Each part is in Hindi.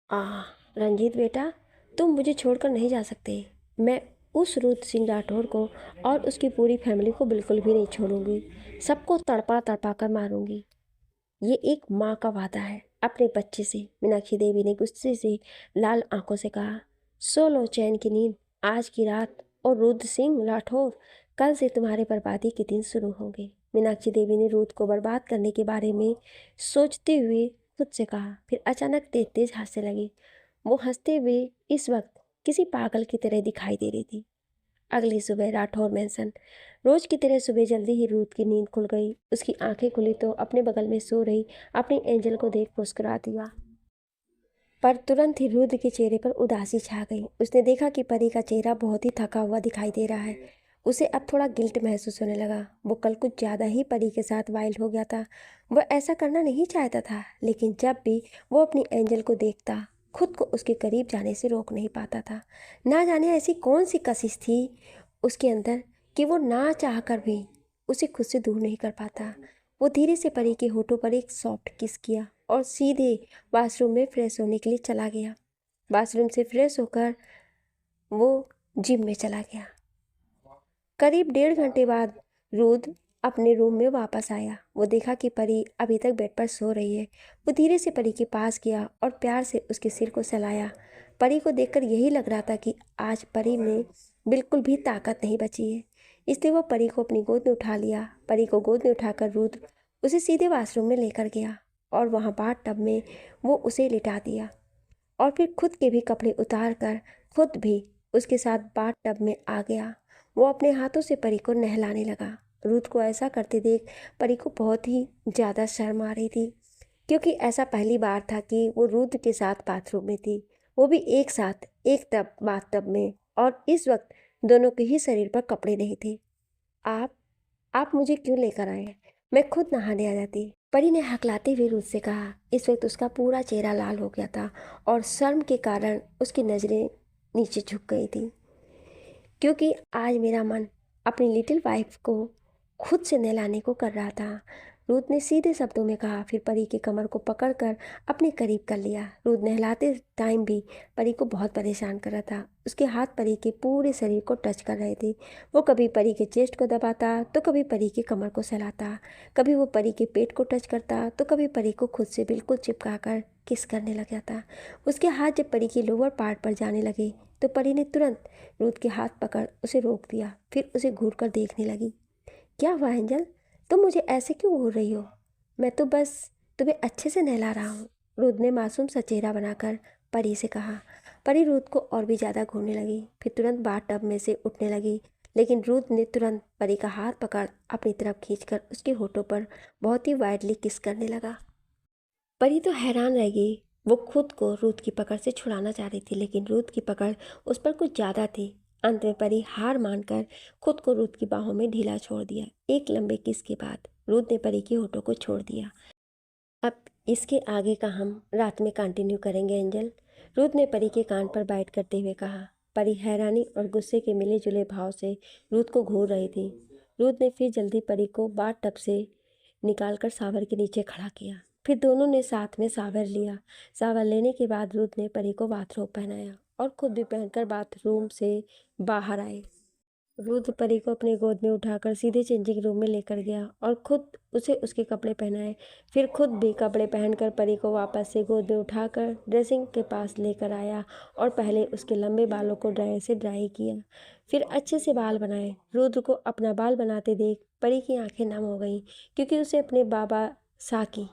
आह, रंजीत बेटा, तुम मुझे छोड़कर नहीं जा सकते। मैं उस रुद्र सिंह राठौर को और उसकी पूरी फैमिली को बिल्कुल भी नहीं छोड़ूंगी। सबको तड़पा तड़पा कर मारूंगी। ये एक माँ का वादा है अपने बच्चे से। मीनाक्षी देवी ने गुस्से से लाल आंखों से कहा। सो लो चैन की नींद आज की रात, और रुद्र सिंह राठौर, कल से तुम्हारे बर्बादी के दिन शुरू होंगे। मीनाक्षी देवी ने रुद्र को बर्बाद करने के बारे में सोचते हुए खुद से कहा, फिर अचानक तेज तेज हंसने लगी। वो हंसते हुए इस वक्त किसी पागल की तरह दिखाई दे रही थी। अगली सुबह राठौर मैंसन। रोज की तरह सुबह जल्दी ही रूथ की नींद खुल गई। उसकी आंखें खुली तो अपने बगल में सो रही अपनी एंजल को देख मुस्कुरा दिया, पर तुरंत ही रुद्र के चेहरे पर उदासी छा गई। उसने देखा कि परी का चेहरा बहुत ही थका हुआ दिखाई दे रहा है। उसे अब थोड़ा गिल्ट महसूस होने लगा। वो कल कुछ ज़्यादा ही परी के साथ वाइल्ड हो गया था। वह ऐसा करना नहीं चाहता था, लेकिन जब भी वो अपनी एंजल को देखता, खुद को उसके करीब जाने से रोक नहीं पाता था। ना जाने ऐसी कौन सी कशिश थी उसके अंदर कि वो ना चाह कर भी उसे खुद से दूर नहीं कर पाता। वो धीरे से परी के होठों पर एक सॉफ्ट किस किया और सीधे बाथरूम में फ्रेश होने के लिए चला गया। बाथरूम से फ्रेश होकर वो जिम में चला गया। करीब 1.5 घंटे बाद रुद्र अपने रूम में वापस आया। वो देखा कि परी अभी तक बेड पर सो रही है। वो धीरे से परी के पास गया और प्यार से उसके सिर को सहलाया। परी को देखकर यही लग रहा था कि आज परी में बिल्कुल भी ताकत नहीं बची है। इसलिए वो परी को अपनी गोद में उठा लिया। परी को गोद में उठाकर रुद्र उसे सीधे वाशरूम में लेकर गया और वहाँ बाथ टब में वो उसे लिटा दिया और फिर खुद के भी कपड़े उतार कर खुद भी उसके साथ बाथ टब में आ गया। वो अपने हाथों से परी को नहलाने लगा। रुद्र को ऐसा करते देख परी को बहुत ही ज़्यादा शर्म आ रही थी, क्योंकि ऐसा पहली बार था कि वो रुद्र के साथ बाथरूम में थी, वो भी एक साथ एक टब बाथ टब में, और इस वक्त दोनों के ही शरीर पर कपड़े नहीं थे। आप आप मुझे क्यों लेकर आए? मैं खुद नहाने आ जाती, परी ने हकलाते हुए रुद्र से कहा। इस वक्त उसका पूरा चेहरा लाल हो गया था और शर्म के कारण उसकी नज़रें नीचे झुक गई थी, क्योंकि आज मेरा मन अपनी लिटिल वाइफ को खुद से नहलाने को कर रहा था। रुद्र ने सीधे शब्दों में कहा, फिर परी की कमर को पकड़कर अपने करीब कर लिया। रुद्र नहलाते टाइम भी परी को बहुत परेशान कर रहा था। उसके हाथ परी के पूरे शरीर को टच कर रहे थे। वो कभी परी के चेस्ट को दबाता तो कभी परी की कमर को सहलाता, कभी वो परी के पेट को टच करता तो कभी परी को खुद से बिल्कुल चिपका कर किस करने लग जाता। उसके हाथ जब परी की लोअर पार्ट पर जाने लगे तो परी ने तुरंत रुद्र के हाथ पकड़ उसे रोक दिया। फिर उसे घूर कर देखने लगी। क्या हुआ एंजल, तुम मुझे ऐसे क्यों घूर रही हो? मैं तो बस तुम्हें अच्छे से नहला रहा हूँ, रुद्र ने मासूम सा चेहरा बनाकर परी से कहा। परी रुद्र को और भी ज़्यादा घूरने लगी, फिर तुरंत बाथ टब में से उठने लगी, लेकिन रुद्र ने तुरंत परी का हाथ पकड़ अपनी तरफ खींचकर उसके होठों पर बहुत ही वाइडली किस करने लगा। परी तो हैरान रह गई। वो खुद को रुद्र की पकड़ से छुड़ाना चाह रही थी, लेकिन रुद्र की पकड़ उस पर कुछ ज़्यादा थी। अंत में परी हार मानकर खुद को रुद्र की बाहों में ढीला छोड़ दिया। एक लंबे किस के बाद रुद्र ने परी के होठों को छोड़ दिया। अब इसके आगे का हम रात में कंटिन्यू करेंगे एंजल, रुद्र ने परी के कान पर बाइट करते हुए कहा। परी हैरानी और गुस्से के मिले जुले भाव से रुद्र को घूर रही थी। रुद्र ने फिर जल्दी परी को बाथ टब से निकालकर शावर के नीचे खड़ा किया। फिर दोनों ने साथ में शावर लिया। शावर लेने के बाद रुद्र ने परी को बाथरोब पहनाया और खुद भी पहनकर बाथरूम से बाहर आए। रुद्र परी को अपने गोद में उठाकर सीधे चेंजिंग रूम में लेकर गया और खुद उसे उसके कपड़े पहनाए। फिर खुद भी कपड़े पहनकर परी को वापस से गोद में उठाकर ड्रेसिंग के पास लेकर आया और पहले उसके लंबे बालों को ड्रायर से ड्राई किया, फिर अच्छे से बाल बनाए। रुद्र को अपना बाल बनाते देख परी की आंखें नम हो गईं, क्योंकि उसे अपने बाबा साकी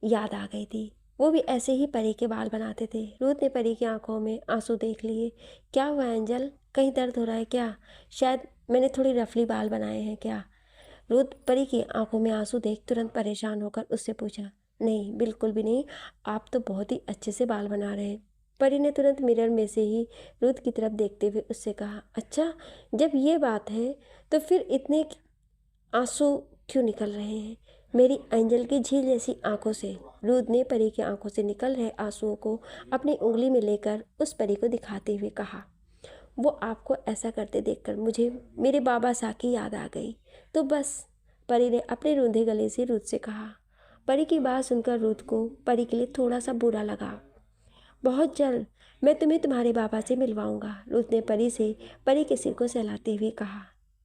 याद आ गई थी। वो भी ऐसे ही परी के बाल बनाते थे। रुद्र ने परी की आंखों में आंसू देख लिए। क्या हुआ एंजल, कहीं दर्द हो रहा है क्या? शायद मैंने थोड़ी रफली बाल बनाए हैं क्या? रुद्र परी की आंखों में आंसू देख तुरंत परेशान होकर उससे पूछा। नहीं, बिल्कुल भी नहीं, आप तो बहुत ही अच्छे से बाल बना रहे हैं। परी ने तुरंत मिरर में से ही रुद्र की तरफ देखते हुए उससे कहा। अच्छा, जब ये बात है तो फिर इतने आंसू क्यों निकल रहे हैं मेरी एंजल की झील जैसी आंखों से? रुद्र ने परी की आंखों से निकल रहे आंसुओं को अपनी उंगली में लेकर उस परी को दिखाते हुए कहा। वो आपको ऐसा करते देखकर मुझे मेरे बाबा साकी याद आ गई, तो बस, परी ने अपने रूंधे गले से रुद्र से कहा। परी की बात सुनकर रुद्र को परी के लिए थोड़ा सा बुरा लगा। बहुत जल्द मैं तुम्हें तुम्हारे बाबा से मिलवाऊंगा, रुथ ने परी के सिर को सहलाते हुए कहा।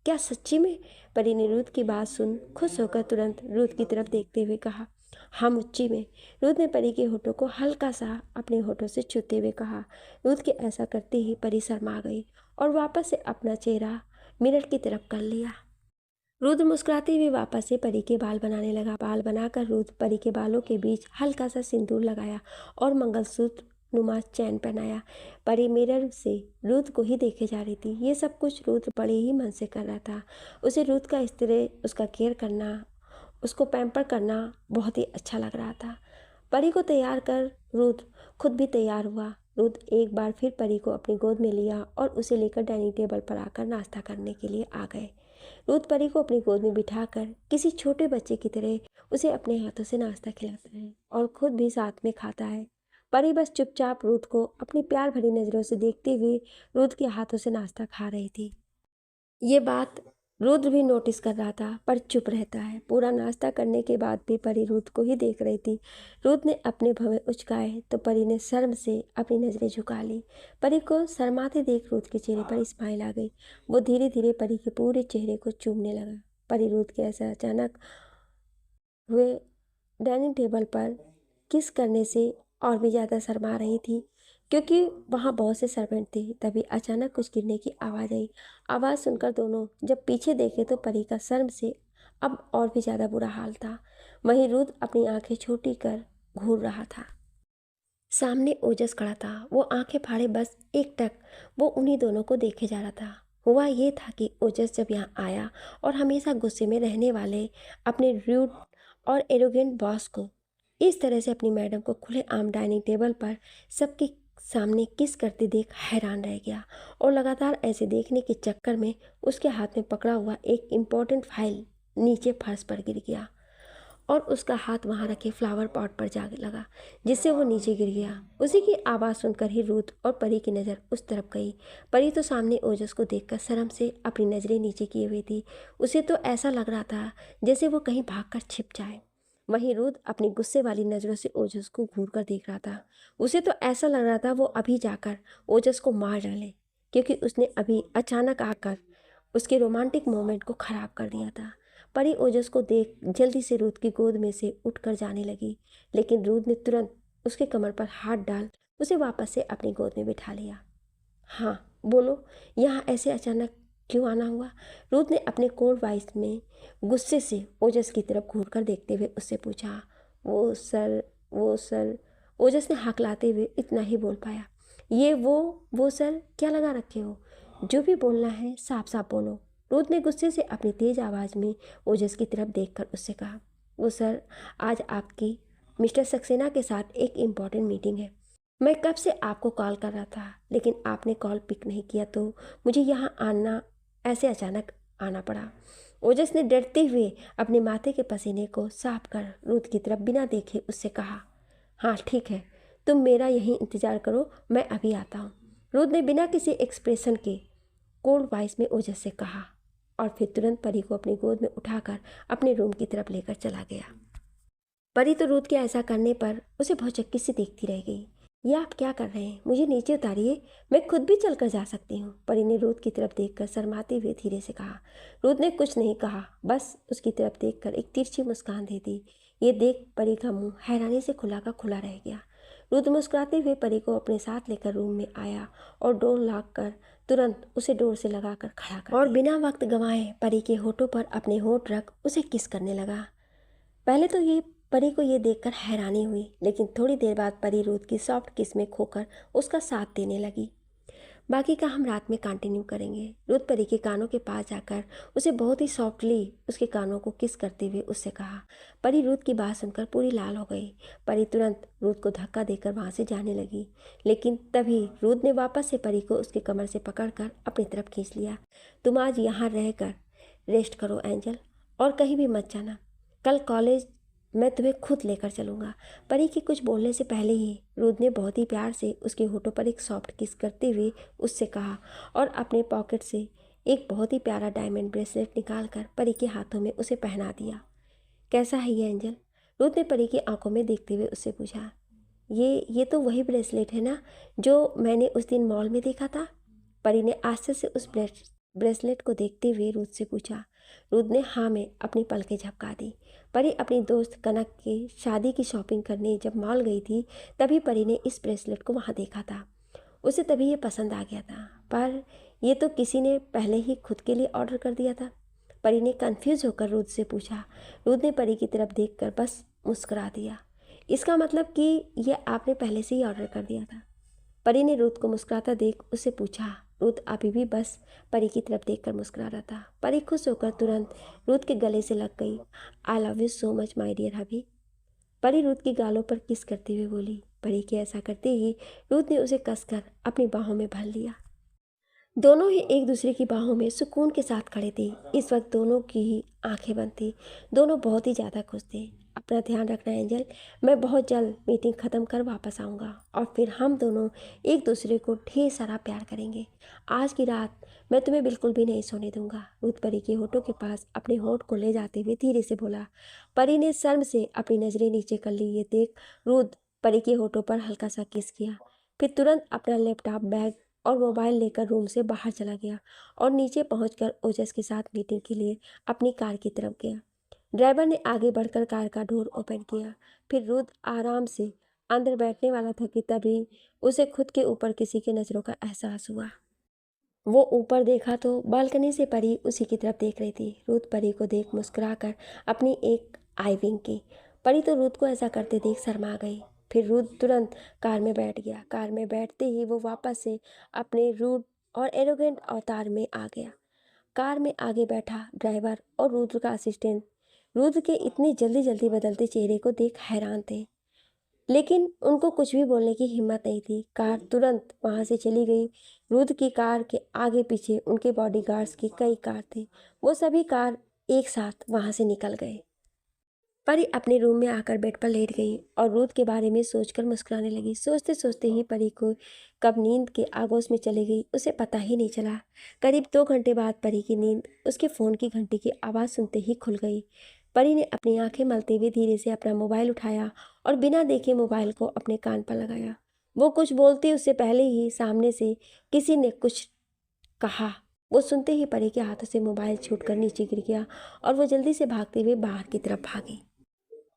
क्या सच्ची में? परी ने रुथ की बात सुन खुश होकर तुरंत रुथ की तरफ देखते हुए कहा। हाँ, मुच्ची में। रुथ ने परी के होठों को हल्का सा अपने होठों से छूते हुए कहा। रुथ के ऐसा करते ही परी शर्मा गई और वापस से अपना चेहरा मिरर की तरफ कर लिया। रुद्र मुस्कुराते हुए वापस से परी के बाल बनाने लगा। बाल बनाकर रुद्र परी के बालों के बीच हल्का सा सिंदूर लगाया और मंगलसूत्र नुमा चैन पहनाया। परी मिरर से रुद्र को ही देखे जा रही थी। ये सब कुछ रुद्र बड़े ही मन से कर रहा था। उसे रुद्र का इस तरह उसका केयर करना, उसको पैम्पर करना बहुत ही अच्छा लग रहा था। परी को तैयार कर रुद्र खुद भी तैयार हुआ। रुद्र एक बार फिर परी को अपनी गोद में लिया और उसे लेकर डाइनिंग टेबल पर आकर नाश्ता करने के लिए आ गए। रुद्र परी को अपनी गोद में बिठाकर किसी छोटे बच्चे की तरह उसे अपने हाथों से नाश्ता खिलाता है और खुद भी साथ में खाता है। परी बस चुपचाप रुद्र को अपनी प्यार भरी नज़रों से देखते हुए रुद्र के हाथों से नाश्ता खा रही थी। ये बात रुद्र भी नोटिस कर रहा था पर चुप रहता है। पूरा नाश्ता करने के बाद भी परी रुद्र को ही देख रही थी। रुद्र ने अपने भवें उचकाए तो परी ने शर्म से अपनी नज़रें झुका ली। परी को शर्माते देख रुद्र के चेहरे पर स्माइल आ गई। वो धीरे धीरे परी के पूरे चेहरे को चूमने लगा। परी रुद्र के ऐसा अचानक हुए डाइनिंग टेबल पर किस करने से और भी ज़्यादा शर्मा रही थी क्योंकि वहाँ बहुत से सर्वेंट थे। तभी अचानक कुछ गिरने की आवाज़ आई। आवाज़ सुनकर दोनों जब पीछे देखे तो परी का शर्म से अब और भी ज़्यादा बुरा हाल था। वहीं रुद्र अपनी आंखें छोटी कर घूर रहा था। सामने ओजस खड़ा था। वो आंखें फाड़े बस एकटक वो उन्हीं दोनों को देखे जा रहा था। हुआ ये था कि ओजस जब यहाँ आया और हमेशा गुस्से में रहने वाले अपने रूड और एरोगेंट बॉस को इस तरह से अपनी मैडम को खुलेआम डाइनिंग टेबल पर सबके सामने किस करते देख हैरान रह गया और लगातार ऐसे देखने के चक्कर में उसके हाथ में पकड़ा हुआ एक इम्पोर्टेंट फाइल नीचे फर्श पर गिर गया और उसका हाथ वहाँ रखे फ्लावर पॉट पर जा लगा जिससे वो नीचे गिर गया। उसी की आवाज़ सुनकर ही रुद्र और परी की नज़र उस तरफ गई। परी तो सामने ओजस को देखकर शर्म से अपनी नज़रें नीचे किए हुई थी। उसे तो ऐसा लग रहा था जैसे वो कहीं भागकर छिप जाए। वहीं रुद्र अपनी गुस्से वाली नज़रों से ओजस को घूर कर देख रहा था। उसे तो ऐसा लग रहा था वो अभी जाकर ओजस को मार डाले क्योंकि उसने अभी अचानक आकर उसके रोमांटिक मोमेंट को ख़राब कर दिया था। परी ओजस को देख जल्दी से रुद्र की गोद में से उठकर जाने लगी, लेकिन रुद्र ने तुरंत उसके कमर पर हाथ डाल उसे वापस से अपनी गोद में बिठा लिया। हाँ बोलो, यहाँ ऐसे अचानक क्यों आना हुआ? रुद्र ने अपने कोल्ड वॉइस में गुस्से से ओजस की तरफ घूर कर देखते हुए उससे पूछा। वो सर, ओजस ने हकलाते हुए इतना ही बोल पाया। ये वो सर क्या लगा रखे हो? जो भी बोलना है साफ साफ बोलो। रुद्र ने गुस्से से अपनी तेज आवाज़ में ओजस की तरफ देखकर उससे कहा। वो सर, आज आपकी मिस्टर सक्सेना के साथ एक इम्पॉर्टेंट मीटिंग है। मैं कब से आपको कॉल कर रहा था लेकिन आपने कॉल पिक नहीं किया तो मुझे यहाँ आना ऐसे अचानक आना पड़ा। ओजस ने डरते हुए अपने माथे के पसीने को साफ कर रुद्र की तरफ बिना देखे उससे कहा। हाँ ठीक है, तुम मेरा यहीं इंतज़ार करो, मैं अभी आता हूँ। रुद्र ने बिना किसी एक्सप्रेशन के कोल्ड वॉइस में ओजस से कहा और फिर तुरंत परी को अपनी गोद में उठाकर अपने रूम की तरफ लेकर चला गया। परी तो रुद्र के ऐसा करने पर उसे भौचक्की से देखती रह गई। ये आप क्या कर रहे हैं? मुझे नीचे उतारिए, मैं खुद भी चलकर जा सकती हूँ। परी ने रुद्र की तरफ देखकर शर्माते हुए धीरे से कहा। रुद्र ने कुछ नहीं कहा, बस उसकी तरफ देखकर एक तिरछी मुस्कान दे दी। ये देख परी का मुंह हैरानी से खुला का खुला रह गया। रुद्र मुस्कुराते हुए परी को अपने साथ लेकर रूम में आया और डोर लॉक कर तुरंत उसे डोर से लगाकर खड़ा कर और बिना वक्त गंवाए परी के होठों पर अपने होठ रख उसे किस करने लगा। पहले तो ये परी को ये देखकर हैरानी हुई, लेकिन थोड़ी देर बाद परी रुद्र की सॉफ्ट किस में खोकर उसका साथ देने लगी। बाकी का हम रात में कंटिन्यू करेंगे। रुद्र परी के कानों के पास जाकर उसे बहुत ही सॉफ्टली उसके कानों को किस करते हुए उससे कहा। परी रुद्र की बात सुनकर पूरी लाल हो गई। परी तुरंत रुद्र को धक्का देकर वहाँ से जाने लगी, लेकिन तभी रुद्र ने वापस से परी को उसके कमर से पकड़कर अपनी तरफ खींच लिया। तुम आज यहाँ रहकर रेस्ट करो एंजल, और कहीं भी मत जाना। कल कॉलेज मैं तुम्हें खुद लेकर चलूँगा। परी के कुछ बोलने से पहले ही रुद्र ने बहुत ही प्यार से उसके होठों पर एक सॉफ्ट किस करते हुए उससे कहा और अपने पॉकेट से एक बहुत ही प्यारा डायमंड ब्रेसलेट निकालकर परी के हाथों में उसे पहना दिया। कैसा है ये एंजल? रुद्र ने परी की आंखों में देखते हुए उससे पूछा। ये तो वही ब्रेसलेट है ना जो मैंने उस दिन मॉल में देखा था? परी ने आश्चर्य से उस ब्रेसलेट को देखते हुए रुद से पूछा। रुद ने हाँ में अपनी पलकें झपका दी। परी अपनी दोस्त कनक की शादी की शॉपिंग करने जब मॉल गई थी तभी परी ने इस ब्रेसलेट को वहाँ देखा था। उसे तभी ये पसंद आ गया था, पर ये तो किसी ने पहले ही खुद के लिए ऑर्डर कर दिया था। परी ने कंफ्यूज होकर रुद से पूछा। रुद ने परी की तरफ देखकर बस मुस्कुरा दिया। इसका मतलब कि ये आपने पहले से ही ऑर्डर कर दिया था? परी ने रुद को मुस्कुराता देख उससे पूछा। रुद अभी भी बस परी की तरफ देखकर मुस्कुरा रहा था। परी खुश होकर तुरंत रुद के गले से लग गई। I love you so much my dear hubby. परी रुद की गालों पर किस करते हुए बोली। परी के ऐसा करते ही रुद ने उसे कसकर अपनी बाहों में भर लिया। दोनों ही एक दूसरे की बाहों में सुकून के साथ खड़े थे। इस वक्त दोनों की ही आंखें बंद थी। दोनों बहुत ही ज़्यादा खुश थे। अपना ध्यान रखना एंजल, मैं बहुत जल्द मीटिंग ख़त्म कर वापस आऊँगा और फिर हम दोनों एक दूसरे को ढेर सारा प्यार करेंगे। आज की रात मैं तुम्हें बिल्कुल भी नहीं सोने दूंगा। रुद परी के होठों के पास अपने होठ को ले जाते हुए धीरे से बोला। परी ने शर्म से अपनी नज़रें नीचे कर ली। ये देख रुद परी के होठों पर हल्का सा किस किया, फिर तुरंत अपना लैपटॉप बैग और मोबाइल लेकर रूम से बाहर चला गया और नीचे पहुंचकर ओजस के साथ मीटिंग के लिए अपनी कार की तरफ गया। ड्राइवर ने आगे बढ़कर कार का डोर ओपन किया। फिर रुद आराम से अंदर बैठने वाला था कि तभी उसे खुद के ऊपर किसी की नज़रों का एहसास हुआ। वो ऊपर देखा तो बालकनी से परी उसी की तरफ देख रही थी। रुद परी को देख मुस्कुराकर अपनी एक आई विंक की। परी तो रुद को ऐसा करते देख शर्मा गई। फिर रुद तुरंत कार में बैठ गया। कार में बैठते ही वो वापस से अपने रूड और एरोगेंट अवतार में आ गया। कार में आगे बैठा ड्राइवर और रुद्र का असिस्टेंट रुद्र के इतनी जल्दी जल्दी बदलते चेहरे को देख हैरान थे, लेकिन उनको कुछ भी बोलने की हिम्मत नहीं थी। कार तुरंत वहां से चली गई। रुद्र की कार के आगे पीछे उनके बॉडीगार्ड्स की कई कार थे। वो सभी कार एक साथ वहां से निकल गए। परी अपने रूम में आकर बेड पर लेट गई और रुद्र के बारे में सोचकर मुस्कुराने लगी। सोचते सोचते ही परी को कब नींद के आगोश में चली गई उसे पता ही नहीं चला। करीब 2 घंटे बाद परी की नींद उसके फ़ोन की घंटी की आवाज़ सुनते ही खुल गई। परी ने अपनी आंखें मलते हुए धीरे से अपना मोबाइल उठाया और बिना देखे मोबाइल को अपने कान पर लगाया। वो कुछ बोलती उससे पहले ही सामने से किसी ने कुछ कहा। वो सुनते ही परी के हाथों से मोबाइल छूटकर नीचे गिर गया और वो जल्दी से भागते हुए बाहर की तरफ भागी।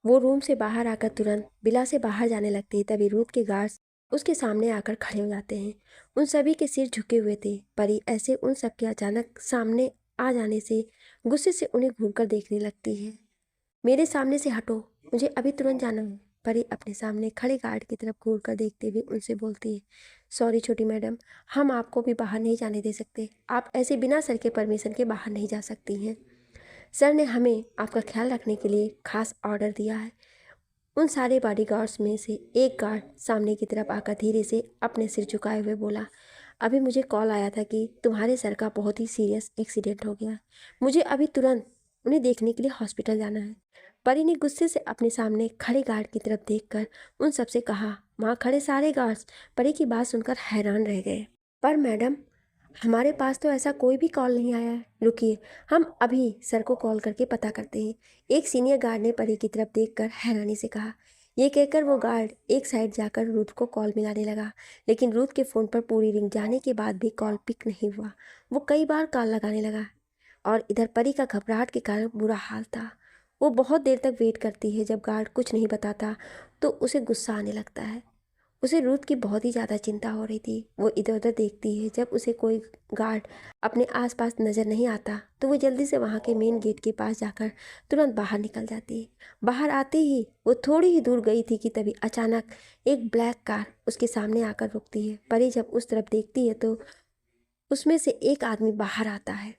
वो रूम से बाहर आकर तुरंत बिला से बाहर जाने लगती है तभी रूथ के गार्ड्स उसके सामने आकर खड़े हो जाते हैं। उन सभी के सिर झुके हुए थे। परी ऐसे उन सब के अचानक सामने आ जाने से गुस्से से उन्हें घूरकर देखने लगती है। मेरे सामने से हटो, मुझे अभी तुरंत जाना है। परी अपने सामने खड़े गार्ड की तरफ घूर कर देखते हुए उनसे बोलती है, सॉरी छोटी मैडम, हम आपको भी बाहर नहीं जाने दे सकते। आप ऐसे बिना सर के परमिशन के बाहर नहीं जा सकती हैं। सर ने हमें आपका ख्याल रखने के लिए खास ऑर्डर दिया है। उन सारे बॉडीगार्ड्स में से एक गार्ड सामने की तरफ आकर धीरे से अपने सिर झुकाए हुए बोला, अभी मुझे कॉल आया था कि तुम्हारे सर का बहुत ही सीरियस एक्सीडेंट हो गया। मुझे अभी तुरंत उन्हें देखने के लिए हॉस्पिटल जाना है। परी ने गुस्से से अपने सामने खड़े गार्ड की तरफ देखकर उन सबसे कहा। वहाँ खड़े सारे गार्ड्स परी की बात सुनकर हैरान रह गए। पर मैडम, हमारे पास तो ऐसा कोई भी कॉल नहीं आया है। रुकिए, हम अभी सर को कॉल करके पता करते हैं। एक सीनियर गार्ड ने परी की तरफ देखकर हैरानी से कहा। ये कहकर वो गार्ड एक साइड जाकर रूथ को कॉल मिलाने लगा, लेकिन रूथ के फ़ोन पर पूरी रिंग जाने के बाद भी कॉल पिक नहीं हुआ। वो कई बार कॉल लगाने लगा और इधर परी का घबराहट के कारण बुरा हाल था। वो बहुत देर तक वेट करती है। जब गार्ड कुछ नहीं बताता तो उसे गुस्सा आने लगता है। उसे रूथ की बहुत ही ज़्यादा चिंता हो रही थी। वो इधर उधर देखती है। जब उसे कोई गार्ड अपने आसपास नज़र नहीं आता तो वो जल्दी से वहाँ के मेन गेट के पास जाकर तुरंत बाहर निकल जाती है। बाहर आते ही वो थोड़ी ही दूर गई थी कि तभी अचानक एक ब्लैक कार उसके सामने आकर रुकती है। परी जब उस तरफ देखती है तो उसमें से एक आदमी बाहर आता है।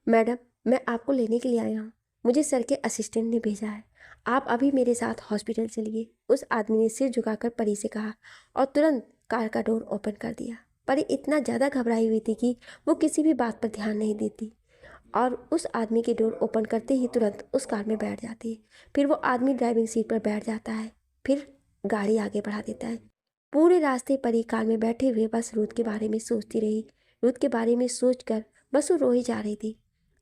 मैडम, मैं आपको लेने के लिए आया हूँ। मुझे सर के असिस्टेंट ने भेजा है। आप अभी मेरे साथ हॉस्पिटल चलिए। उस आदमी ने सिर झुकाकर परी से कहा और तुरंत कार का डोर ओपन कर दिया। परी इतना ज़्यादा घबराई हुई थी कि वो किसी भी बात पर ध्यान नहीं देती और उस आदमी के डोर ओपन करते ही तुरंत उस कार में बैठ जाती है। फिर वो आदमी ड्राइविंग सीट पर बैठ जाता है। फिर गाड़ी आगे बढ़ा देता है। पूरे रास्ते परी कार में बैठे हुए बस रूथ के बारे में सोचती रही। रूथ के बारे में सोचकर बस वो रो ही जा रही थी।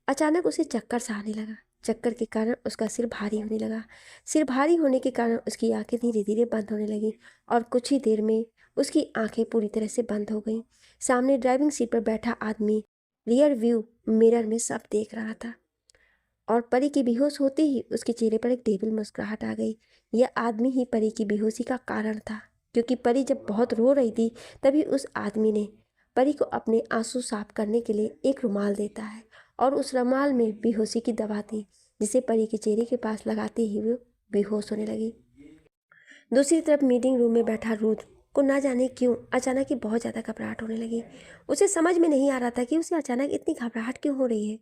अचानक उसे चक्कर सा आने लगा। चक्कर के कारण उसका सिर भारी होने लगा। सिर भारी होने के कारण उसकी आंखें धीरे धीरे बंद होने लगी और कुछ ही देर में उसकी आंखें पूरी तरह से बंद हो गईं। सामने ड्राइविंग सीट पर बैठा आदमी रियर व्यू मिरर में सब देख रहा था और परी की बेहोश होते ही उसके चेहरे पर एक टेबल मुस्कुराहट आ गई। यह आदमी ही परी की बेहोशी का कारण था, क्योंकि परी जब बहुत रो रही थी तभी उस आदमी ने परी को अपने आंसू साफ करने के लिए एक रुमाल देता है और उस रुमाल में बेहोशी की दवा थी, जिसे परी के चेहरे के पास लगाते ही वो बेहोश होने लगी। दूसरी तरफ मीटिंग रूम में बैठा रूथ को ना जाने क्यों अचानक ही बहुत ज़्यादा घबराहट होने लगी। उसे समझ में नहीं आ रहा था कि उसे अचानक इतनी घबराहट क्यों हो रही है।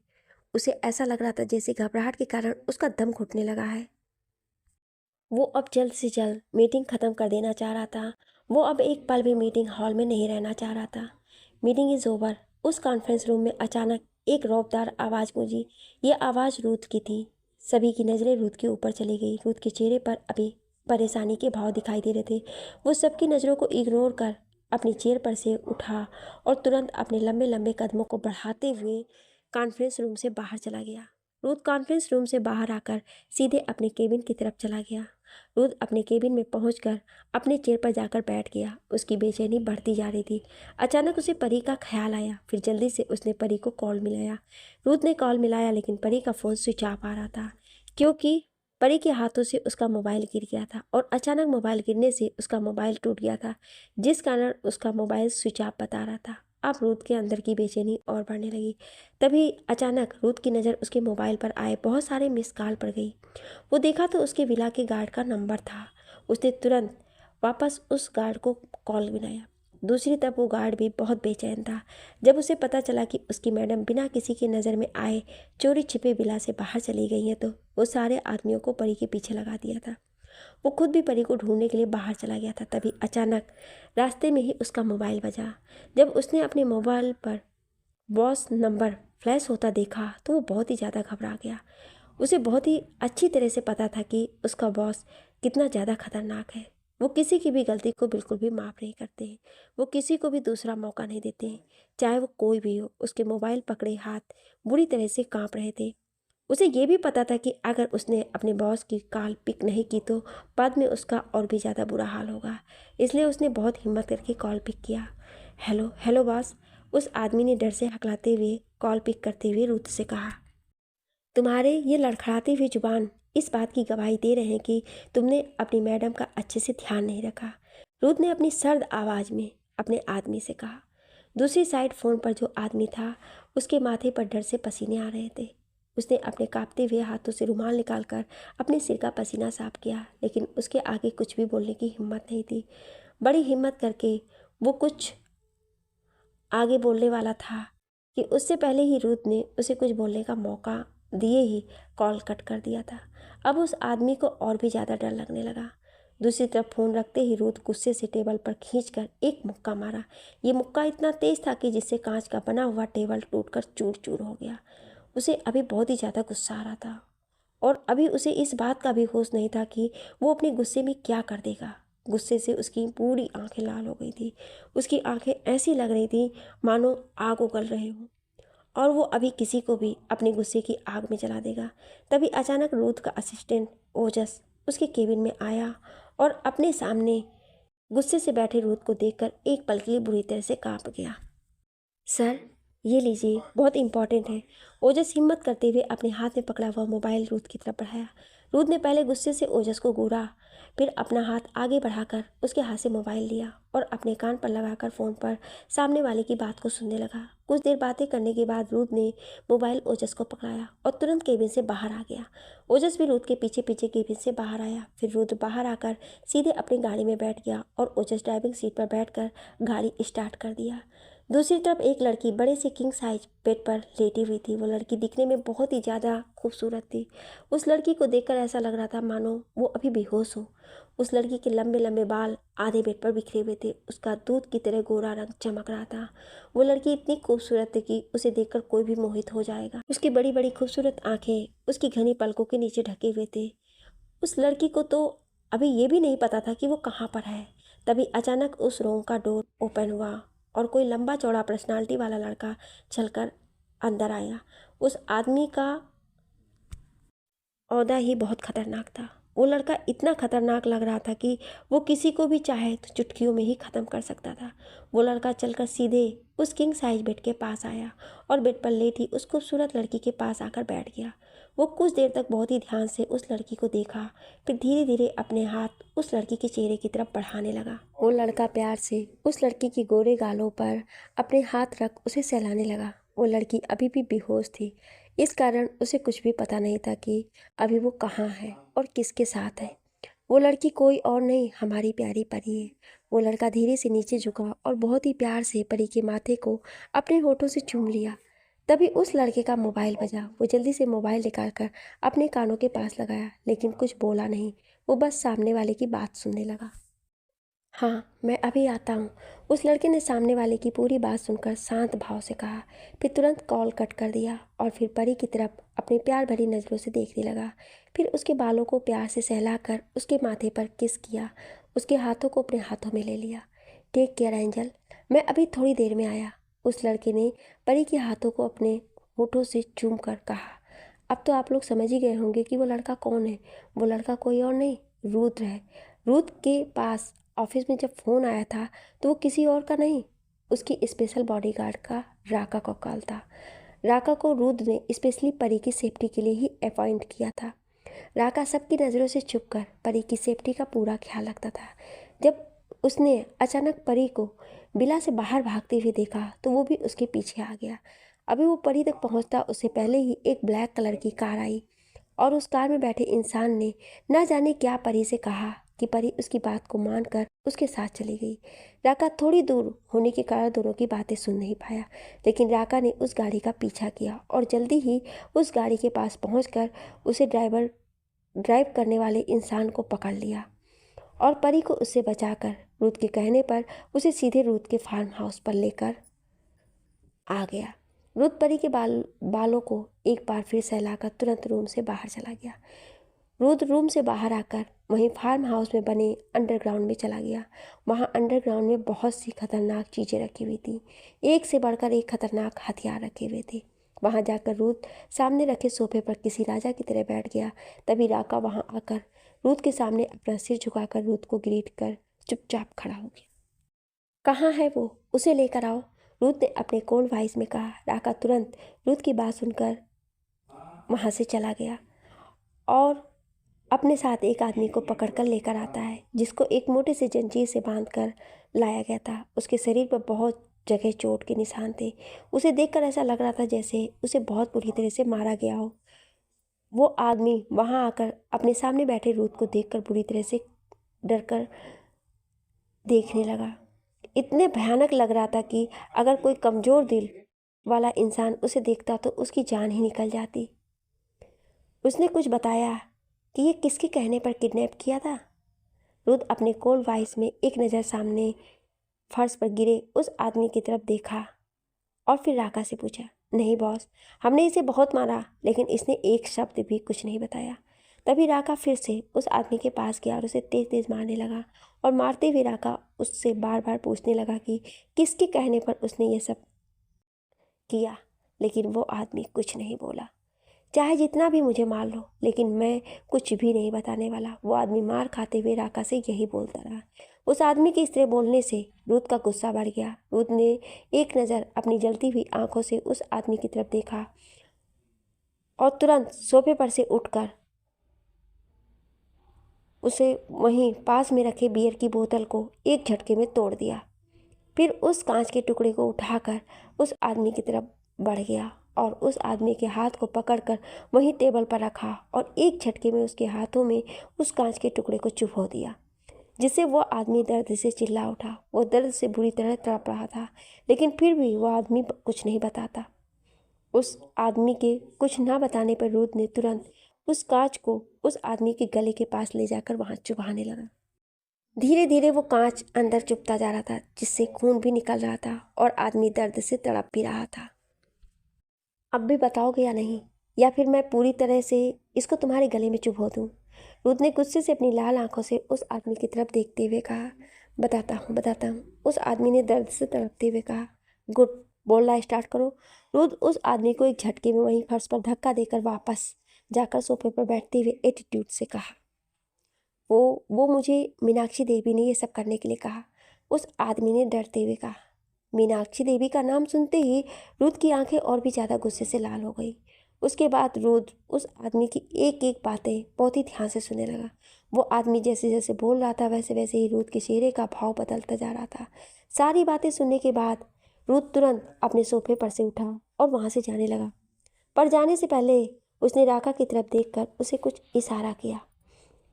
उसे ऐसा लग रहा था जैसे घबराहट के कारण उसका दम घुटने लगा है। वो अब जल्द से जल्द मीटिंग ख़त्म कर देना चाह रहा था। वो अब एक पल भी मीटिंग हॉल में नहीं रहना चाह रहा था। Meeting is over. उस कॉन्फ्रेंस रूम में अचानक एक रौबदार आवाज़ गूंजी। यह आवाज़ रूथ की थी। सभी की नज़रें रूथ के ऊपर चली गई। रूथ के चेहरे पर अभी परेशानी के भाव दिखाई दे रहे थे। वो सबकी नज़रों को इग्नोर कर अपनी चेयर पर से उठा और तुरंत अपने लंबे लंबे कदमों को बढ़ाते हुए कॉन्फ्रेंस रूम से बाहर चला गया। रूथ कॉन्फ्रेंस रूम से बाहर आकर सीधे अपने केबिन की तरफ चला गया। रूथ अपने केबिन में पहुंचकर अपने चेयर पर जाकर बैठ गया। उसकी बेचैनी बढ़ती जा रही थी। अचानक उसे परी का ख्याल आया। फिर जल्दी से उसने परी को कॉल मिलाया। रूथ ने कॉल मिलाया, लेकिन परी का फ़ोन स्विच ऑफ आ रहा था, क्योंकि परी के हाथों से उसका मोबाइल गिर गया था और अचानक मोबाइल गिरने से उसका मोबाइल टूट गया था, जिस कारण उसका मोबाइल स्विच ऑफ बता रहा था। अब रूथ के अंदर की बेचैनी और बढ़ने लगी। तभी अचानक रूथ की नज़र उसके मोबाइल पर आए बहुत सारे मिस कॉल पर गई। वो देखा तो उसके विला के गार्ड का नंबर था। उसने तुरंत वापस उस गार्ड को कॉल मिलाया। दूसरी तरफ वो गार्ड भी बहुत बेचैन था। जब उसे पता चला कि उसकी मैडम बिना किसी की नज़र में आए चोरी छिपे विला से बाहर चली गई हैं, तो वो सारे आदमियों को परी के पीछे लगा दिया था। वो खुद भी परी को ढूंढने के लिए बाहर चला गया था। तभी अचानक रास्ते में ही उसका मोबाइल बजा। जब उसने अपने मोबाइल पर बॉस नंबर फ्लैश होता देखा तो वो बहुत ही ज़्यादा घबरा गया। उसे बहुत ही अच्छी तरह से पता था कि उसका बॉस कितना ज़्यादा खतरनाक है। वो किसी की भी गलती को बिल्कुल भी माफ़ नहीं करते हैं। वो किसी को भी दूसरा मौका नहीं देते हैं, चाहे वो कोई भी हो। उसके मोबाइल पकड़े हाथ बुरी तरह से कांप रहे थे। उसे ये भी पता था कि अगर उसने अपने बॉस की कॉल पिक नहीं की तो बाद में उसका और भी ज़्यादा बुरा हाल होगा। इसलिए उसने बहुत हिम्मत करके कॉल पिक किया। हेलो हेलो बॉस, उस आदमी ने डर से हकलाते हुए कॉल पिक करते हुए रूथ से कहा। तुम्हारे ये लड़खड़ाती हुई जुबान इस बात की गवाही दे रहे हैं कि तुमने अपनी मैडम का अच्छे से ध्यान नहीं रखा, रूथ ने अपनी सर्द आवाज़ में अपने आदमी से कहा। दूसरी साइड फ़ोन पर जो आदमी था उसके माथे पर डर से पसीने आ रहे थे। उसने अपने कांपते हुए हाथों से रुमाल निकालकर अपने सिर का पसीना साफ किया, लेकिन उसके आगे कुछ भी बोलने की हिम्मत नहीं थी। बड़ी हिम्मत करके वो कुछ आगे बोलने वाला था कि उससे पहले ही रूथ ने उसे कुछ बोलने का मौका दिए ही कॉल कट कर दिया था। अब उस आदमी को और भी ज़्यादा डर लगने लगा। दूसरी तरफ फ़ोन रखते ही रूथ गुस्से से टेबल पर खींचकर एक मुक्का मारा। ये मुक्का इतना तेज़ था कि जिससे कांच का बना हुआ टेबल टूटकर चूर चूर हो गया। उसे अभी बहुत ही ज़्यादा गुस्सा आ रहा था और अभी उसे इस बात का भी होश नहीं था कि वो अपने गुस्से में क्या कर देगा। गुस्से से उसकी पूरी आंखें लाल हो गई थी। उसकी आंखें ऐसी लग रही थी मानो आग उगल रहे हों और वो अभी किसी को भी अपने गुस्से की आग में जला देगा। तभी अचानक रूथ का असिस्टेंट ओजस उसके केबिन में आया और अपने सामने गुस्से से बैठे रूथ को देखकर एक पल के लिए बुरी तरह से कांप गया। सर, ये लीजिए, बहुत इम्पॉर्टेंट है। ओजस हिम्मत करते हुए अपने हाथ में पकड़ा हुआ मोबाइल रूथ की तरफ बढ़ाया। रूथ ने पहले गुस्से से ओजस को घूरा, फिर अपना हाथ आगे बढ़ाकर उसके हाथ से मोबाइल लिया और अपने कान पर लगाकर फ़ोन पर सामने वाले की बात को सुनने लगा। कुछ देर बातें करने के बाद रूथ ने मोबाइल ओजस को पकड़ाया और तुरंत केबिन से बाहर आ गया। ओजस भी रूथ के पीछे पीछे केबिन से बाहर आया। फिर रूथ बाहर आकर सीधे अपनी गाड़ी में बैठ गया और ओजस ड्राइविंग सीट पर बैठकर गाड़ी स्टार्ट कर दिया। दूसरी तरफ एक लड़की बड़े से किंग साइज बेड पर लेटी हुई थी। वो लड़की दिखने में बहुत ही ज़्यादा खूबसूरत थी। उस लड़की को देखकर ऐसा लग रहा था मानो वो अभी बेहोश हो। उस लड़की के लंबे लंबे बाल आधे बेड पर बिखरे हुए थे। उसका दूध की तरह गोरा रंग चमक रहा था। वो लड़की इतनी खूबसूरत थी कि उसे देखकर कोई भी मोहित हो जाएगा। उसकी बड़ी बड़ी खूबसूरत आंखें उसकी घनी पलकों के नीचे ढके हुए थे। उस लड़की को तो अभी ये भी नहीं पता था कि वो कहाँ पर है। तभी अचानक उस रूम का डोर ओपन हुआ और कोई लंबा चौड़ा पर्सनालिटी वाला लड़का चलकर अंदर आया। उस आदमी का ओहदा ही बहुत खतरनाक था। वो लड़का इतना खतरनाक लग रहा था कि वो किसी को भी चाहे तो चुटकियों में ही ख़त्म कर सकता था। वो लड़का चलकर सीधे उस किंग साइज बेड के पास आया और बेड पर लेटी उस खूबसूरत लड़की के पास आकर बैठ गया। वो कुछ देर तक बहुत ही ध्यान से उस लड़की को देखा, फिर धीरे धीरे अपने हाथ उस लड़की के चेहरे की तरफ बढ़ाने लगा। वो लड़का प्यार से उस लड़की की गोरे गालों पर अपने हाथ रख उसे सहलाने लगा। वो लड़की अभी भी बेहोश थी, इस कारण उसे कुछ भी पता नहीं था कि अभी वो कहाँ है और किसके साथ है। वो लड़की कोई और नहीं, हमारी प्यारी परी है। वो लड़का धीरे से नीचे झुका और बहुत ही प्यार से परी के माथे को अपने होठों से चूम लिया। तभी उस लड़के का मोबाइल बजा। वो जल्दी से मोबाइल निकाल कर अपने कानों के पास लगाया, लेकिन कुछ बोला नहीं। वो बस सामने वाले की बात सुनने लगा। हाँ, मैं अभी आता हूँ। उस लड़के ने सामने वाले की पूरी बात सुनकर शांत भाव से कहा, फिर तुरंत कॉल कट कर दिया और फिर परी की तरफ अपनी प्यार भरी नज़रों से देखने लगा। फिर उसके बालों को प्यार से सहलाकर उसके माथे पर किस किया, उसके हाथों को अपने हाथों में ले लिया। टेक केयर एंजल, मैं अभी थोड़ी देर में आया। उस लड़के ने परी के हाथों को अपने होठों से चूम कर कहा। अब तो आप लोग समझ ही गए होंगे कि वो लड़का कौन है। वो लड़का कोई और नहीं, रुद्र है। रुद्र के पास ऑफिस में जब फ़ोन आया था तो वो किसी और का नहीं, उसकी स्पेशल बॉडीगार्ड का राका का कॉल था। राका को रुद्र ने स्पेशली परी की सेफ्टी के लिए ही अपॉइंट किया था। राका सबकी नज़रों से छुपकर परी की सेफ्टी का पूरा ख्याल रखता था। जब उसने अचानक परी को बिला से बाहर भागते हुए देखा तो वो भी उसके पीछे आ गया। अभी वो परी तक पहुंचता उससे पहले ही एक ब्लैक कलर की कार आई और उस कार में बैठे इंसान ने न जाने क्या परी से कहा कि परी उसकी बात को मानकर उसके साथ चली गई। राका थोड़ी दूर होने के कारण दोनों की बातें सुन नहीं पाया, लेकिन राका ने उस गाड़ी का पीछा किया और जल्दी ही उस गाड़ी के पास पहुंचकर उसे ड्राइव करने वाले इंसान को पकड़ लिया और परी को उससे बचाकर रूथ के कहने पर उसे सीधे रूथ के फार्म हाउस पर लेकर आ गया। रुद्र परी के बालों को एक बार फिर सहलाकर तुरंत रूम से बाहर चला गया। रुद्र रूम से बाहर आकर वहीं फार्म हाउस में बने अंडरग्राउंड में चला गया। वहाँ अंडरग्राउंड में बहुत सी खतरनाक चीज़ें रखी हुई थी, एक से बढ़कर एक खतरनाक हथियार रखे हुए थे। वहाँ जाकर रुद्र सामने रखे सोफे पर किसी राजा की तरह बैठ गया। तभी राका वहाँ आकर रुद्र के सामने अपना सिर झुकाकर रुद्र को ग्रीट कर चुपचाप खड़ा हो गया। कहाँ है वो, उसे लेकर आओ, रुद्र ने अपने कोल्ड वॉइस में कहा। राका तुरंत रुद्र की बात सुनकर वहाँ से चला गया और अपने साथ एक आदमी को पकड़कर लेकर आता है, जिसको एक मोटे से जंजीर से बांधकर लाया गया था। उसके शरीर पर बहुत जगह चोट के निशान थे। उसे देखकर ऐसा लग रहा था जैसे उसे बहुत बुरी तरह से मारा गया हो। वो आदमी वहाँ आकर अपने सामने बैठे रुद्र को देखकर बुरी तरह से डरकर देखने लगा। इतने भयानक लग रहा था कि अगर कोई कमज़ोर दिल वाला इंसान उसे देखता तो उसकी जान ही निकल जाती। उसने कुछ बताया कि ये किसके कहने पर किडनैप किया था। रुद्र अपने कोल्ड वॉइस में एक नज़र सामने फर्श पर गिरे उस आदमी की तरफ देखा और फिर राका से पूछा, नहीं बॉस, हमने इसे बहुत मारा, लेकिन इसने एक शब्द भी कुछ नहीं बताया। तभी राका फिर से उस आदमी के पास गया और उसे तेज़ तेज़ मारने लगा और मारते हुए राका उससे बार बार पूछने लगा कि किसके कहने पर उसने ये सब किया, लेकिन वो आदमी कुछ नहीं बोला। चाहे जितना भी मुझे मार लो, लेकिन मैं कुछ भी नहीं बताने वाला। वो आदमी मार खाते हुए राका से यही बोलता रहा। उस आदमी के इस तरह बोलने से रुद्र का गुस्सा बढ़ गया। रुद्र ने एक नज़र अपनी जलती हुई आंखों से उस आदमी की तरफ देखा और तुरंत सोफे पर से उठकर उसे वहीं पास में रखे बियर की बोतल को एक झटके में तोड़ दिया। फिर उस कांच के टुकड़े को उठाकर उस आदमी की तरफ बढ़ गया और उस आदमी के हाथ को पकड़कर वहीं टेबल पर रखा और एक झटके में उसके हाथों में उस कांच के टुकड़े को चुभो दिया, जिससे वो आदमी दर्द से चिल्ला उठा। वो दर्द से बुरी तरह तड़प रहा था, लेकिन फिर भी वो आदमी कुछ नहीं बताता। उस आदमी के कुछ ना बताने पर रुद्र ने तुरंत उस कांच को उस आदमी के गले के पास ले जाकर वहाँ चुभाने लगा। धीरे धीरे वो कांच अंदर चुभता जा रहा था, जिससे खून भी निकल रहा था और आदमी दर्द से तड़प भी रहा था। अब भी बताओगे या नहीं, या फिर मैं पूरी तरह से इसको तुम्हारे गले में चुभो दूँ? रुद्र ने गुस्से से अपनी लाल आंखों से उस आदमी की तरफ देखते हुए कहा। बताता हूँ बताता हूँ, उस आदमी ने दर्द से तड़पते हुए कहा। गुड, बोलना स्टार्ट करो। रुद्र उस आदमी को एक झटके में वहीं फर्श पर धक्का देकर वापस जाकर सोफे पर बैठते हुए एटीट्यूड से कहा। वो मुझे मीनाक्षी देवी ने ये सब करने के लिए कहा, उस आदमी ने डरते हुए कहा। मीनाक्षी देवी का नाम सुनते ही रुद्र की आंखें और भी ज़्यादा गुस्से से लाल हो गई। उसके बाद रुद्र उस आदमी की एक एक बातें बहुत ही ध्यान से सुनने लगा। वो आदमी जैसे जैसे बोल रहा था वैसे वैसे ही रुद्र के चेहरे का भाव बदलता जा रहा था। सारी बातें सुनने के बाद रुद्र तुरंत अपने सोफे पर से उठा और वहाँ से जाने लगा। पर जाने से पहले उसने राका की तरफ देखकर उसे कुछ इशारा किया,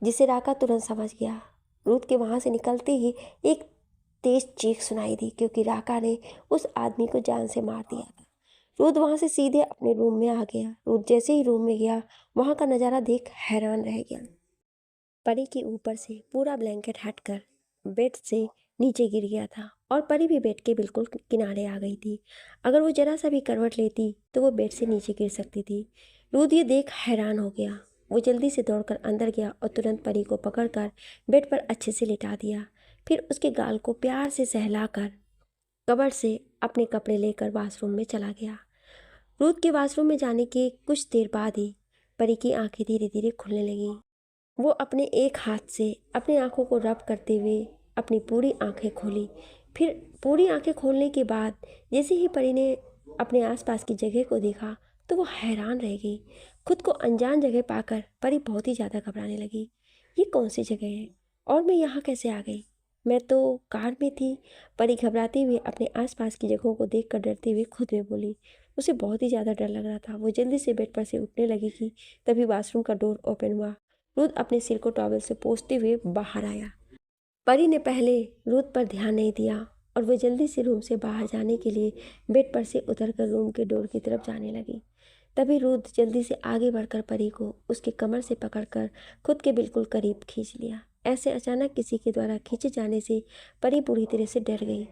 जिसे राका तुरंत समझ गया। रुद्र के वहाँ से निकलते ही एक तेज चीख सुनाई दी, क्योंकि राका ने उस आदमी को जान से मार दिया था। रुद्र वहाँ से सीधे अपने रूम में आ गया। रुद्र जैसे ही रूम में गया, वहाँ का नज़ारा देख हैरान रह गया। परी के ऊपर से पूरा ब्लैंकेट हटकर बेड से नीचे गिर गया था और परी भी बेड के बिल्कुल किनारे आ गई थी। अगर वो जरा सा भी करवट लेती तो वो बेड से नीचे गिर सकती थी। रुद्र ये देख हैरान हो गया। वो जल्दी से दौड़कर अंदर गया और तुरंत परी को पकड़कर बेड पर अच्छे से लिटा दिया। फिर उसके गाल को प्यार से सहलाकर कबर्ड से अपने कपड़े लेकर वॉशरूम में चला गया। रुद्र के वॉशरूम में जाने के कुछ देर बाद ही परी की आंखें धीरे धीरे खुलने लगीं। वो अपने एक हाथ से अपनी आंखों को रब करते हुए अपनी पूरी आंखें खोली। फिर पूरी आंखें खोलने के बाद जैसे ही परी ने अपने आसपास की जगह को देखा तो वो हैरान रह गई। खुद को अनजान जगह पाकर परी बहुत ही ज़्यादा घबराने लगी। ये कौन सी जगह है और मैं यहाँ कैसे आ गई? मैं तो कार में थी। परी घबराती हुई अपने आसपास की जगहों को देखकर डरते हुए खुद में बोली। उसे बहुत ही ज़्यादा डर लग रहा था। वो जल्दी से बेड पर से उठने लगी कि तभी वॉशरूम का डोर ओपन हुआ। रुद्र अपने सिर को टॉवल से पोंछते हुए बाहर आया। परी ने पहले रुद्र पर ध्यान नहीं दिया और वो जल्दी से रूम से बाहर जाने के लिए बेड पर से उतरकर रूम के डोर की तरफ जाने लगी। तभी रुद्र जल्दी से आगे बढ़कर परी को उसके कमर से पकड़कर खुद के बिल्कुल करीब खींच लिया। ऐसे अचानक किसी के द्वारा खींचे जाने से परी पूरी तरह से डर गई।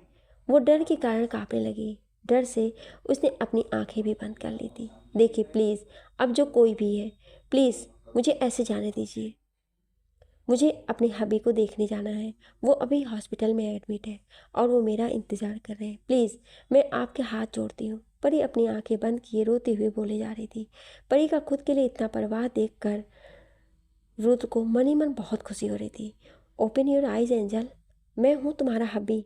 वो डर के कारण कांपने लगी। डर से उसने अपनी आंखें भी बंद कर ली थी। देखिए प्लीज़, अब जो कोई भी है, प्लीज़ मुझे ऐसे जाने दीजिए। मुझे अपने हबी को देखने जाना है। वो अभी हॉस्पिटल में एडमिट है और वो मेरा इंतज़ार कर रहे हैं। प्लीज़, मैं आपके हाथ जोड़ती हूँ। परी अपनी आंखें बंद किए रोते हुए बोले जा रही थी। परी का खुद के लिए इतना परवाह देखकर रुद्र को मन ही मन बहुत खुशी हो रही थी। ओपन योर आइज एंजल, मैं हूँ तुम्हारा हबी।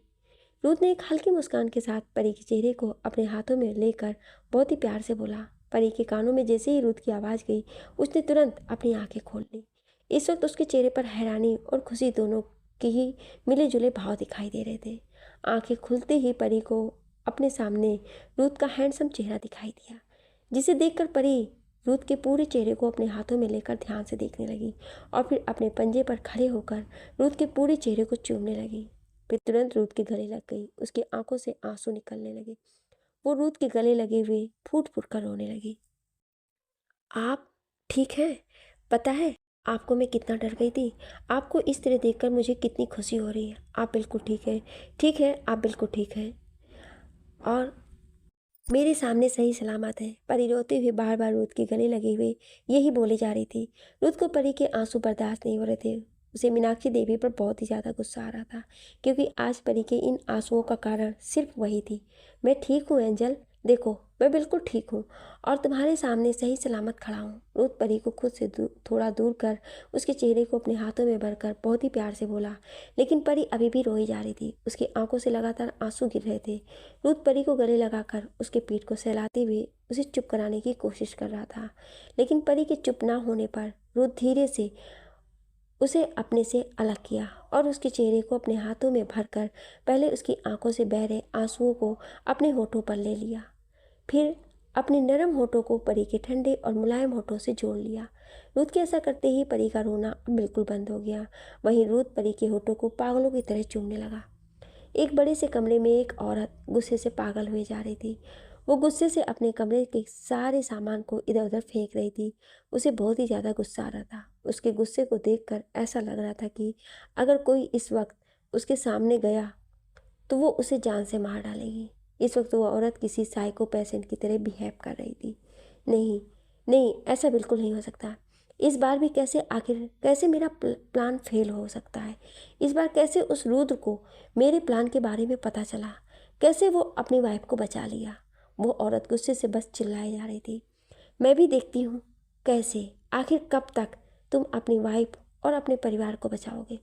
रुद्र ने एक हल्की मुस्कान के साथ परी के चेहरे को अपने हाथों में लेकर बहुत ही प्यार से बोला। परी के कानों में जैसे ही रुद्र की आवाज़ गई, उसने तुरंत अपनी आंखें खोल ली। इस वक्त उसके चेहरे पर हैरानी और खुशी दोनों के ही मिले जुले भाव दिखाई दे रहे थे। आंखें खुलते ही परी को अपने सामने रुद्र का हैंडसम चेहरा दिखाई दिया, जिसे देखकर परी रुद्र के पूरे चेहरे को अपने हाथों में लेकर ध्यान से देखने लगी और फिर अपने पंजे पर खड़े होकर रुद्र के पूरे चेहरे को चूमने लगी। फिर तुरंत रुद्र के गले लग गई। उसकी आंखों से आंसू निकलने लगे। वो रुद्र के गले लगे हुए फूट फूट कर रोने लगी। आप ठीक हैं? पता है आपको मैं कितना डर गई थी। आपको इस तरह देखकर मुझे कितनी खुशी हो रही है। आप बिल्कुल ठीक है। ठीक है, आप बिल्कुल ठीक हैं और मेरे सामने सही सलामत है। परी रोते हुए बार बार रुद्र के गले लगे हुए यही बोले जा रही थी। रुद्र को परी के आंसू बर्दाश्त नहीं हो रहे थे। उसे मीनाक्षी देवी पर बहुत ही ज़्यादा गुस्सा आ रहा था, क्योंकि आज परी के इन आंसुओं का कारण सिर्फ वही थी। मैं ठीक हूँ एंजल, देखो मैं बिल्कुल ठीक हूँ और तुम्हारे सामने सही सलामत खड़ा हूँ। रुद्र परी को खुद से थोड़ा दूर कर उसके चेहरे को अपने हाथों में भरकर बहुत ही प्यार से बोला, लेकिन परी अभी भी रोई जा रही थी। उसकी आंखों से लगातार आंसू गिर रहे थे। रुद्र परी को गले लगाकर उसके पीठ को सहलाते हुए उसे चुप कराने की कोशिश कर रहा था, लेकिन परी के चुप ना होने पर रुद्र धीरे से उसे अपने से अलग किया और उसके चेहरे को अपने हाथों में भरकर पहले उसकी आंखों से बह रहे आंसुओं को अपने होठों पर ले लिया, फिर अपने नरम होठों को परी के ठंडे और मुलायम होठों से जोड़ लिया। रुद्र के ऐसा करते ही परी का रोना बिल्कुल बंद हो गया। वहीं रुद्र परी के होठों को पागलों की तरह चूमने लगा। एक बड़े से कमरे में एक औरत गुस्से से पागल हुए जा रही थी। वो गुस्से से अपने कमरे के सारे सामान को इधर उधर फेंक रही थी। उसे बहुत ही ज़्यादा गुस्सा आ रहा था। उसके गुस्से को देखकर ऐसा लग रहा था कि अगर कोई इस वक्त उसके सामने गया तो वो उसे जान से मार डालेगी। इस वक्त वो औरत किसी साइको पेशेंट की तरह बिहेव कर रही थी। नहीं नहीं, ऐसा बिल्कुल नहीं हो सकता। इस बार भी कैसे मेरा प्लान फेल हो सकता है? इस बार कैसे उस रुद्र को मेरे प्लान के बारे में पता चला? कैसे वो अपनी वाइफ को बचा लिया? वो औरत गुस्से से बस चिल्लाए जा रही थी। मैं भी देखती हूँ कैसे आखिर कब तक तुम अपनी वाइफ और अपने परिवार को बचाओगे?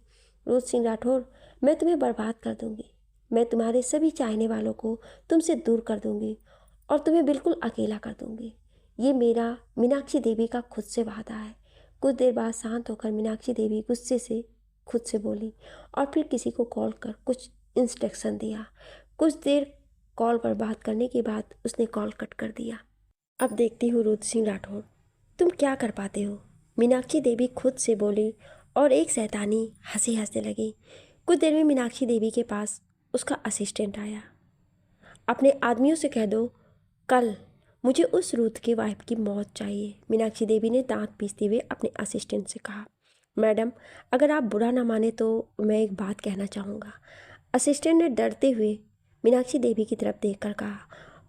रुद्र सिंह राठौर, मैं तुम्हें बर्बाद कर दूंगी। मैं तुम्हारे सभी चाहने वालों को तुमसे दूर कर दूंगी और तुम्हें बिल्कुल अकेला कर दूंगी। ये मेरा मीनाक्षी देवी का खुद से वादा है। कुछ देर बाद शांत होकर मीनाक्षी देवी गुस्से से खुद से बोली और फिर किसी को कॉल कर कुछ इंस्ट्रक्शन दिया। कुछ देर कॉल पर बात करने के बाद उसने कॉल कट कर दिया। अब देखती हूँ रुद्र सिंह राठौर, तुम क्या कर पाते हो? मीनाक्षी देवी खुद से बोली और एक शैतानी हंसी हंसने लगी। कुछ देर में मीनाक्षी देवी के पास उसका असिस्टेंट आया। अपने आदमियों से कह दो, कल मुझे उस रूथ की वाइफ की मौत चाहिए। मीनाक्षी देवी ने दांत पीसते हुए अपने असिस्टेंट से कहा। मैडम, अगर आप बुरा ना माने तो मैं एक बात कहना चाहूँगा। असिस्टेंट ने डरते हुए मीनाक्षी देवी की तरफ देखकर कहा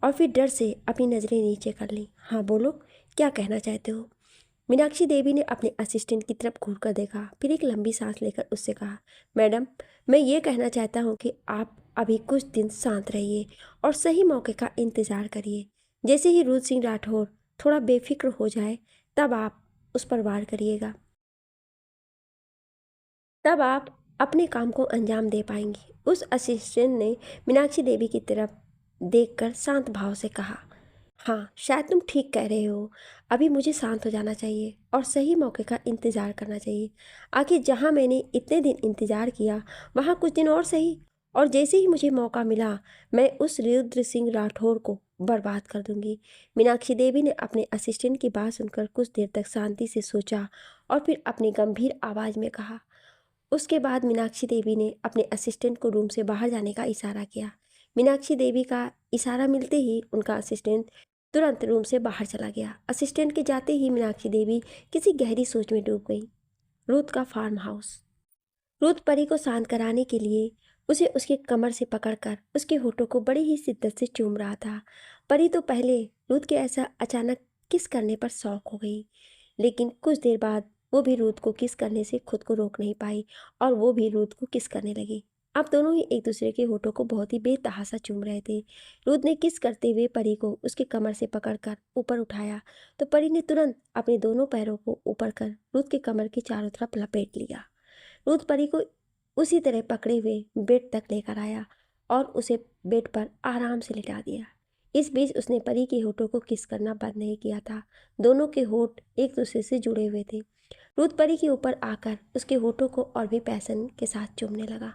और फिर डर से अपनी नज़रें नीचे कर ली। हाँ बोलो, क्या कहना चाहते हो? मीनाक्षी देवी ने अपने असिस्टेंट की तरफ घूर कर देखा, फिर एक लंबी सांस लेकर उससे कहा, मैडम, मैं ये कहना चाहता हूँ कि आप अभी कुछ दिन शांत रहिए और सही मौके का इंतज़ार करिए। जैसे ही रुद्र सिंह राठौर थोड़ा बेफिक्र हो जाए तब आप उस पर वार करिएगा। तब आप अपने काम को अंजाम दे पाएंगी। उस असिस्टेंट ने मीनाक्षी देवी की तरफ देखकर शांत भाव से कहा, हाँ शायद तुम ठीक कह रहे हो। अभी मुझे शांत हो जाना चाहिए और सही मौके का इंतज़ार करना चाहिए। आखिर जहाँ मैंने इतने दिन इंतज़ार किया वहाँ कुछ दिन और सही, और जैसे ही मुझे मौका मिला मैं उस रुद्र सिंह राठौर को बर्बाद कर दूंगी। मीनाक्षी देवी ने अपने असिस्टेंट की बात सुनकर कुछ देर तक शांति से सोचा और फिर अपनी गंभीर आवाज़ में कहा। उसके बाद मीनाक्षी देवी ने अपने असिस्टेंट को रूम से बाहर जाने का इशारा किया। मीनाक्षी देवी का इशारा मिलते ही उनका असिस्टेंट तुरंत रूम से बाहर चला गया। असिस्टेंट के जाते ही मीनाक्षी देवी किसी गहरी सोच में डूब गई। रुथ का फार्म हाउस। रुथ परी को शांत कराने के लिए उसे उसके कमर से पकड़कर उसके होठों को बड़ी ही शिद्दत से चूम रहा था। परी तो पहले रुथ के ऐसा अचानक किस करने पर शौक हो गई, लेकिन कुछ देर बाद वो भी रुथ को किस करने से खुद को रोक नहीं पाई और वो भी रुथ को किस करने लगी। अब दोनों ही एक दूसरे के होठों को बहुत ही बेतहाशा चूम रहे थे। रुथ ने किस करते हुए परी को उसके कमर से पकड़कर ऊपर उठाया तो परी ने तुरंत अपने दोनों पैरों को ऊपर कर रुथ के कमर के चारों तरफ लपेट लिया। रुथ परी को उसी तरह पकड़े हुए बेड तक लेकर आया और उसे बेड पर आराम से लिटा दिया। इस बीच उसने परी के होठों को किस करना बंद नहीं किया था। दोनों के होठ एक दूसरे से जुड़े हुए थे। रुथ परी के ऊपर आकर उसके होठों को और भी पैशन के साथ चूमने लगा।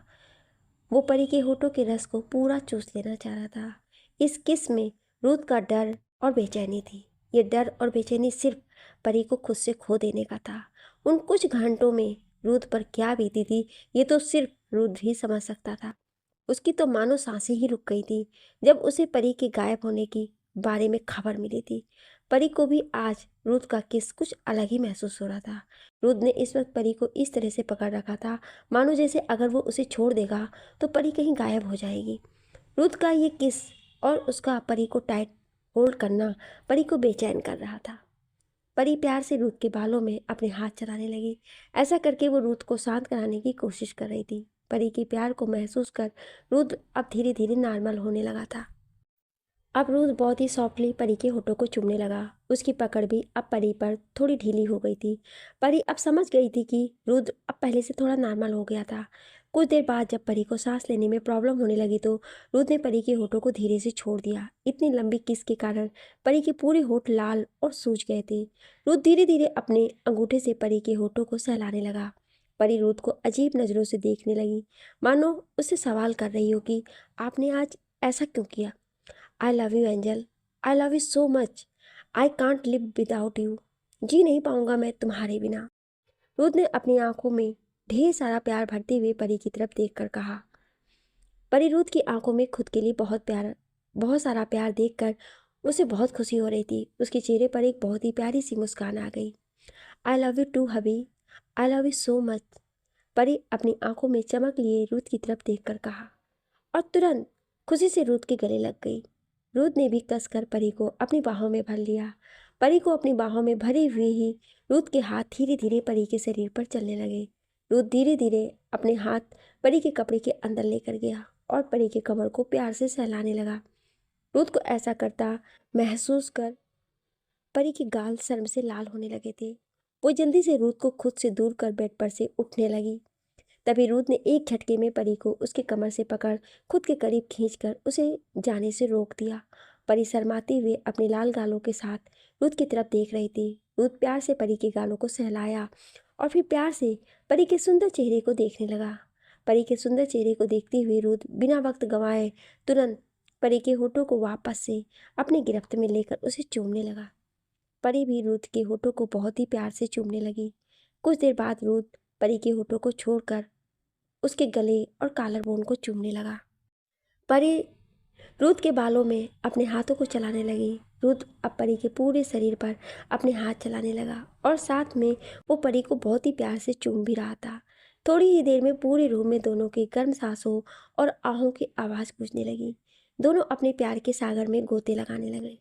वो परी के होठों के रस को पूरा चूस लेना चाह रहा था। इस किस में रुथ का डर और बेचैनी थी। ये डर और बेचैनी सिर्फ परी को खुद से खो देने का था। उन कुछ घंटों में रुथ पर क्या बीती थी ये तो सिर्फ रुथ ही समझ सकता था। उसकी तो मानो सांसें ही रुक गई थी जब उसे परी के गायब होने की बारे में खबर मिली थी। परी को भी आज रुथ का किस कुछ अलग ही महसूस हो रहा था। रुथ ने इस वक्त परी को इस तरह से पकड़ रखा था मानो जैसे अगर वो उसे छोड़ देगा तो परी कहीं गायब हो जाएगी। रुथ का ये किस और उसका परी को टाइट होल्ड करना परी को बेचैन कर रहा था। परी प्यार से रुथ के बालों में अपने हाथ चलाने लगी। ऐसा करके वो रुथ को शांत कराने की कोशिश कर रही थी। परी के प्यार को महसूस कर रुथ अब धीरे धीरे नॉर्मल होने लगा था। अब रुथ बहुत ही सॉफ्टली परी के होठों को चूमने लगा। उसकी पकड़ भी अब परी पर थोड़ी ढीली हो गई थी। परी अब समझ गई थी कि रुथ अब पहले से थोड़ा नॉर्मल हो गया था। कुछ देर बाद जब परी को सांस लेने में प्रॉब्लम होने लगी तो रुथ ने परी के होठों को धीरे से छोड़ दिया। इतनी लंबी किस के कारण परी के पूरे होठ लाल और सूज गए थे। रुथ धीरे धीरे अपने अंगूठे से परी के होठों को सहलाने लगा। परी रुथ को अजीब नज़रों से देखने लगी, मानो उससे सवाल कर रही हो कि आपने आज ऐसा क्यों किया। I love you angel, I love you so much, I can't live without you. जी नहीं पाऊंगा मैं तुम्हारे बिना। रुथ ने अपनी आंखों में ढेर सारा प्यार भरते हुए परी की तरफ देखकर कहा। परी रुथ की आंखों में खुद के लिए बहुत सारा प्यार देखकर उसे बहुत खुशी हो रही थी। उसके चेहरे पर एक बहुत ही प्यारी सी मुस्कान आ गई। I love you too hubby, I love you so much, परी अपनी आंखों में चमक लिए रुथ की तरफ देखकर कहा और तुरंत खुशी से रुथ के गले लग गई। रुथ ने भी कसकर परी को अपनी बाहों में भर लिया। परी को अपनी बाहों में भरे हुए ही रुथ के हाथ धीरे धीरे परी के शरीर पर चलने लगे। रुथ धीरे धीरे अपने हाथ परी के कपड़े के अंदर लेकर गया और परी के कमर को प्यार से सहलाने लगा। रुथ को ऐसा करता महसूस कर परी के गाल शर्म से लाल होने लगे थे वो जल्दी से रूथ को खुद से दूर कर बेड पर से उठने लगी। तभी रूथ ने एक झटके में परी को उसके कमर से पकड़ खुद के करीब खींचकर उसे जाने से रोक दिया। परी शर्माते हुए अपने लाल गालों के साथ रूथ की तरफ देख रही थी। रूथ प्यार से परी के गालों को सहलाया और फिर प्यार से परी के सुंदर चेहरे को देखने लगा। परी के सुंदर चेहरे को देखते हुए रूथ बिना वक्त गंवाए तुरंत परी के होठों को वापस से अपनी गिरफ्त में लेकर उसे चूमने लगा। परी भी रूथ के होठों को बहुत ही प्यार से चूमने लगी। कुछ देर बाद रूथ परी के होठों को छोड़कर उसके गले और कॉलर बोन को चूमने लगा। परी रूथ के बालों में अपने हाथों को चलाने लगी। रूथ अब परी के पूरे शरीर पर अपने हाथ चलाने लगा और साथ में वो परी को बहुत ही प्यार से चूम भी रहा था। थोड़ी ही देर में पूरे रूम में दोनों की गर्म सांसों और आहों की आवाज़ गूंजने लगी। दोनों अपने प्यार के सागर में गोते लगाने लगे।